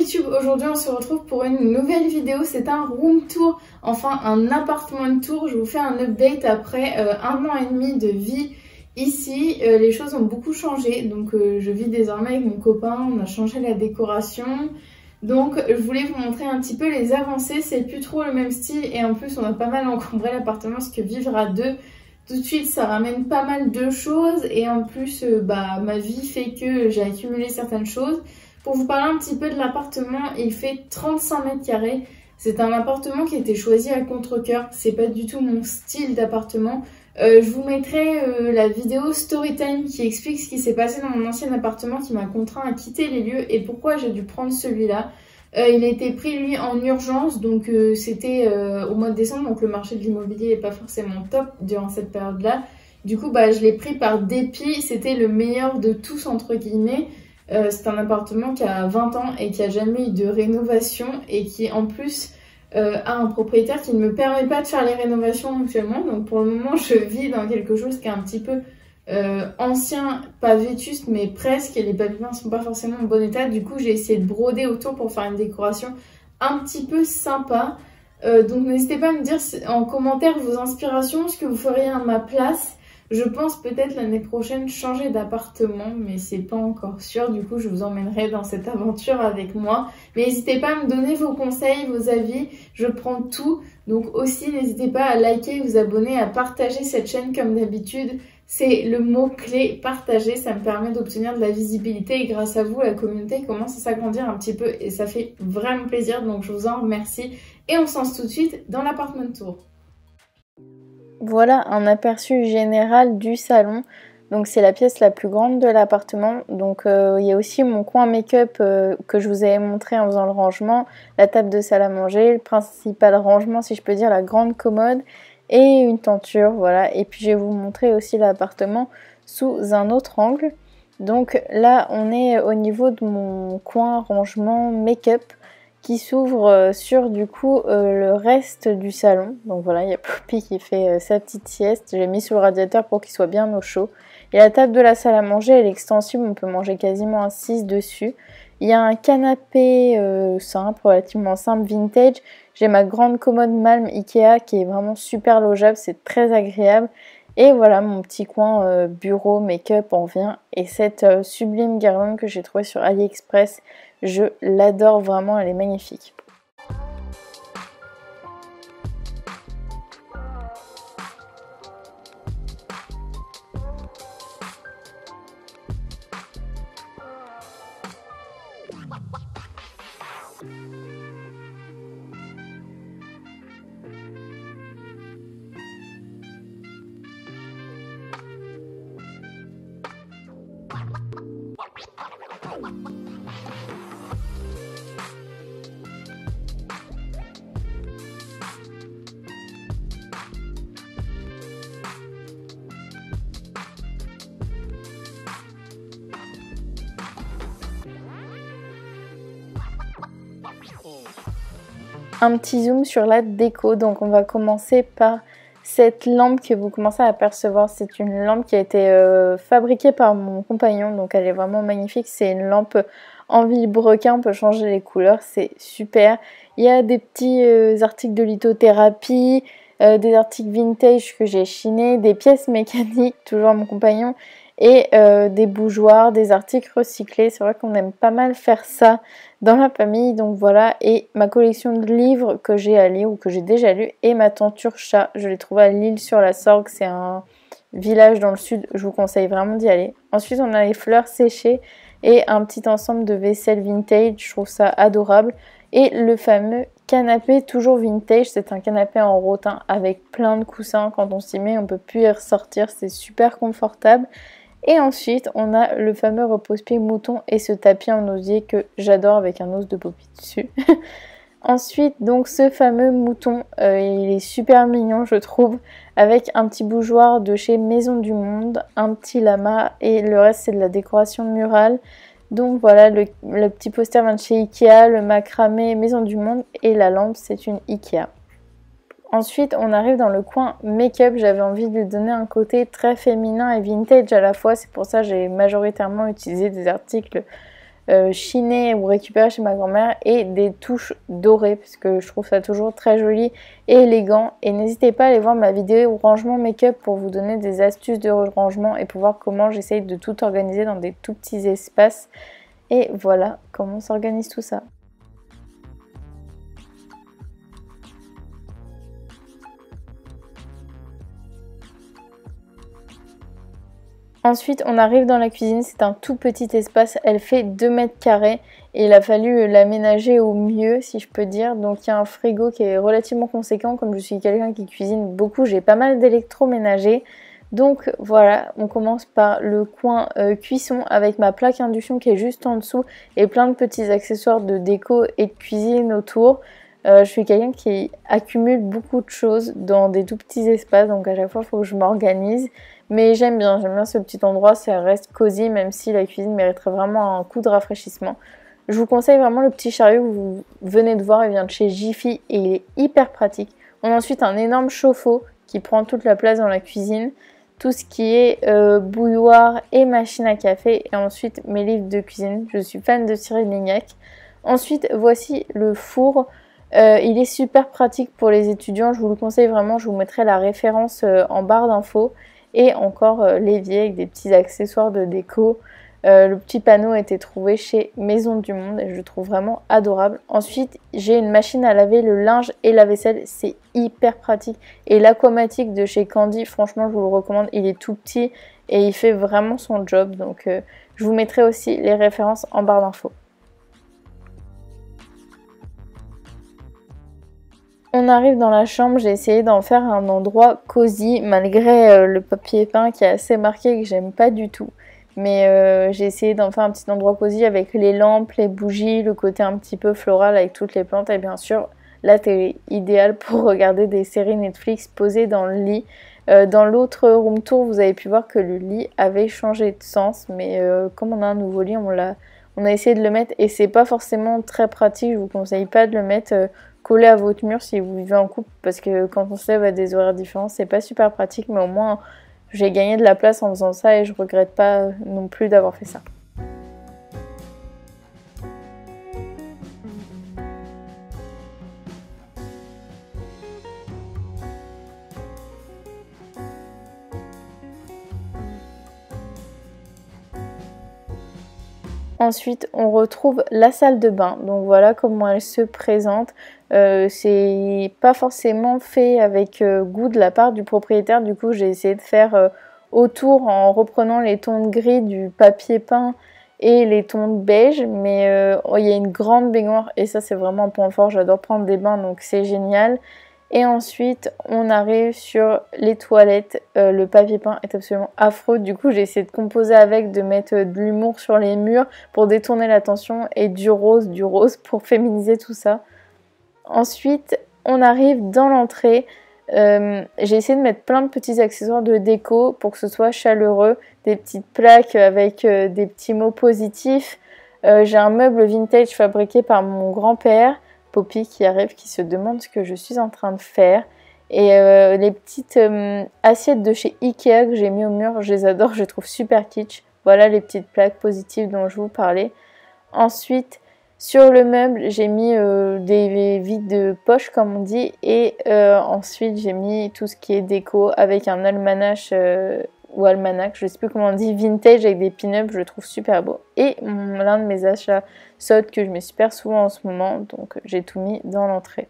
YouTube, aujourd'hui on se retrouve pour une nouvelle vidéo, c'est un room tour, enfin un appartement tour. Je vous fais un update après un an et demi de vie ici. Les choses ont beaucoup changé, donc je vis désormais avec mon copain, on a changé la décoration. Donc je voulais vous montrer un petit peu les avancées, c'est plus trop le même style et en plus on a pas mal encombré l'appartement parce que vivre à deux, tout de suite ça ramène pas mal de choses et en plus ma vie fait que j'ai accumulé certaines choses. Pour vous parler un petit peu de l'appartement, il fait 35 mètres carrés. C'est un appartement qui a été choisi à contre-cœur. C'est pas du tout mon style d'appartement. Je vous mettrai la vidéo Storytime qui explique ce qui s'est passé dans mon ancien appartement qui m'a contraint à quitter les lieux et pourquoi j'ai dû prendre celui-là. Il a été pris lui en urgence, donc c'était au mois de décembre, donc le marché de l'immobilier n'est pas forcément top durant cette période-là. Du coup, je l'ai pris par dépit. C'était le meilleur de tous entre guillemets. C'est un appartement qui a 20 ans et qui a jamais eu de rénovation et qui en plus a un propriétaire qui ne me permet pas de faire les rénovations actuellement. Donc pour le moment je vis dans quelque chose qui est un petit peu ancien, pas vétuste mais presque, et les paviments ne sont pas forcément en bon état. Du coup j'ai essayé de broder autour pour faire une décoration un petit peu sympa. Donc n'hésitez pas à me dire en commentaire vos inspirations, ce que vous feriez à ma place. Je pense peut-être l'année prochaine changer d'appartement, mais c'est pas encore sûr. Du coup, je vous emmènerai dans cette aventure avec moi. Mais n'hésitez pas à me donner vos conseils, vos avis. Je prends tout. Donc aussi, n'hésitez pas à liker, vous abonner, à partager cette chaîne comme d'habitude. C'est le mot-clé, partager. Ça me permet d'obtenir de la visibilité et grâce à vous, la communauté commence à s'agrandir un petit peu et ça fait vraiment plaisir. Donc je vous en remercie. Et on se lance tout de suite dans l'appartement tour. Voilà un aperçu général du salon. Donc c'est la pièce la plus grande de l'appartement. Donc il y a aussi mon coin make-up que je vous avais montré en faisant le rangement, la table de salle à manger, le principal rangement si je peux dire, la grande commode et une tenture, voilà. Et puis je vais vous montrer aussi l'appartement sous un autre angle. Donc là on est au niveau de mon coin rangement make-up qui s'ouvre sur du coup le reste du salon. Donc voilà, il y a Poppy qui fait sa petite sieste. J'ai mis sous le radiateur pour qu'il soit bien au chaud. Et la table de la salle à manger, elle est extensible, on peut manger quasiment assise dessus. Il y a un canapé simple, relativement simple, vintage. J'ai ma grande commode Malm Ikea qui est vraiment super logeable, c'est très agréable. Et voilà mon petit coin bureau, make-up en vient. Et cette sublime guirlande que j'ai trouvée sur AliExpress, je l'adore vraiment, elle est magnifique. Un petit zoom sur la déco, donc on va commencer par cette lampe que vous commencez à apercevoir. C'est une lampe qui a été fabriquée par mon compagnon, donc elle est vraiment magnifique. C'est une lampe en vilebrequin, on peut changer les couleurs, c'est super. Il y a des petits articles de lithothérapie, des articles vintage que j'ai chinés, des pièces mécaniques, toujours mon compagnon, et des bougeoirs, des articles recyclés. C'est vrai qu'on aime pas mal faire ça dans la famille, donc voilà. Et ma collection de livres que j'ai à lire ou que j'ai déjà lu, et ma tenture chat, je l'ai trouvée à l'Île-sur-la-Sorgue, c'est un village dans le sud, je vous conseille vraiment d'y aller. Ensuite on a les fleurs séchées et un petit ensemble de vaisselle vintage, je trouve ça adorable. Et le fameux canapé toujours vintage, c'est un canapé en rotin avec plein de coussins, quand on s'y met on peut plus y ressortir, c'est super confortable. Et ensuite, on a le fameux repose-pied mouton et ce tapis en osier que j'adore avec un os de Poppy dessus. Ensuite, donc ce fameux mouton, il est super mignon je trouve, avec un petit bougeoir de chez Maison du Monde, un petit lama et le reste c'est de la décoration murale. Donc voilà, le petit poster vient de chez Ikea, le macramé Maison du Monde et la lampe c'est une Ikea. Ensuite, on arrive dans le coin make-up. J'avais envie de lui donner un côté très féminin et vintage à la fois. C'est pour ça que j'ai majoritairement utilisé des articles chinée ou récupérée chez ma grand-mère et des touches dorées parce que je trouve ça toujours très joli et élégant. Et n'hésitez pas à aller voir ma vidéo rangement make-up pour vous donner des astuces de rangement et pour voir comment j'essaye de tout organiser dans des tout petits espaces. Et voilà comment on s'organise tout ça. Ensuite, on arrive dans la cuisine, c'est un tout petit espace, elle fait 2 mètres carrés et il a fallu l'aménager au mieux, si je peux dire. Donc il y a un frigo qui est relativement conséquent, comme je suis quelqu'un qui cuisine beaucoup, j'ai pas mal d'électroménager. Donc voilà, on commence par le coin cuisson avec ma plaque induction qui est juste en dessous et plein de petits accessoires de déco et de cuisine autour. Je suis quelqu'un qui accumule beaucoup de choses dans des tout petits espaces, donc à chaque fois il faut que je m'organise. Mais j'aime bien ce petit endroit, ça reste cosy même si la cuisine mériterait vraiment un coup de rafraîchissement. Je vous conseille vraiment le petit chariot que vous venez de voir, il vient de chez Jiffy et il est hyper pratique. On a ensuite un énorme chauffe-eau qui prend toute la place dans la cuisine. Tout ce qui est bouilloire et machine à café et ensuite mes livres de cuisine. Je suis fan de Cyril Lignac. Ensuite, voici le four. Il est super pratique pour les étudiants, je vous le conseille vraiment, je vous mettrai la référence en barre d'infos. Et encore l'évier avec des petits accessoires de déco. Le petit panneau a été trouvé chez Maison du Monde et je le trouve vraiment adorable. Ensuite, j'ai une machine à laver le linge et la vaisselle, c'est hyper pratique. Et l'Aquamatic de chez Candy, franchement, je vous le recommande. Il est tout petit et il fait vraiment son job. Donc, je vous mettrai aussi les références en barre d'infos. On arrive dans la chambre, j'ai essayé d'en faire un endroit cosy malgré le papier peint qui est assez marqué que j'aime pas du tout. Mais j'ai essayé d'en faire un petit endroit cosy avec les lampes, les bougies, le côté un petit peu floral avec toutes les plantes et bien sûr la télé, idéale pour regarder des séries Netflix posées dans le lit. Dans l'autre room tour, vous avez pu voir que le lit avait changé de sens, mais comme on a un nouveau lit, on a essayé de le mettre et c'est pas forcément très pratique, je vous conseille pas de le mettre collé à votre mur si vous vivez en couple parce que quand on se lève à des horaires différents, c'est pas super pratique, mais au moins j'ai gagné de la place en faisant ça et je regrette pas non plus d'avoir fait ça. Ensuite, on retrouve la salle de bain. Donc voilà comment elle se présente. C'est pas forcément fait avec goût de la part du propriétaire. Du coup, j'ai essayé de faire autour en reprenant les tons de gris du papier peint et les tons de beige. Mais il y a une grande baignoire et ça, c'est vraiment un point fort. J'adore prendre des bains, donc c'est génial. Et ensuite, on arrive sur les toilettes. Le papier peint est absolument affreux. Du coup, j'ai essayé de composer avec, de mettre de l'humour sur les murs pour détourner l'attention et du rose pour féminiser tout ça. Ensuite, on arrive dans l'entrée. J'ai essayé de mettre plein de petits accessoires de déco pour que ce soit chaleureux. Des petites plaques avec des petits mots positifs. J'ai un meuble vintage fabriqué par mon grand-père. Poppy qui arrive, qui se demande ce que je suis en train de faire. Et les petites assiettes de chez Ikea que j'ai mis au mur, je les adore, je les trouve super kitsch. Voilà les petites plaques positives dont je vous parlais. Ensuite, sur le meuble, j'ai mis des vides de poche comme on dit. Et ensuite, j'ai mis tout ce qui est déco avec un almanach ou almanach, je sais plus comment on dit, vintage avec des pin-ups, je le trouve super beau. Et l'un de mes achats soldes que je mets super souvent en ce moment, donc j'ai tout mis dans l'entrée.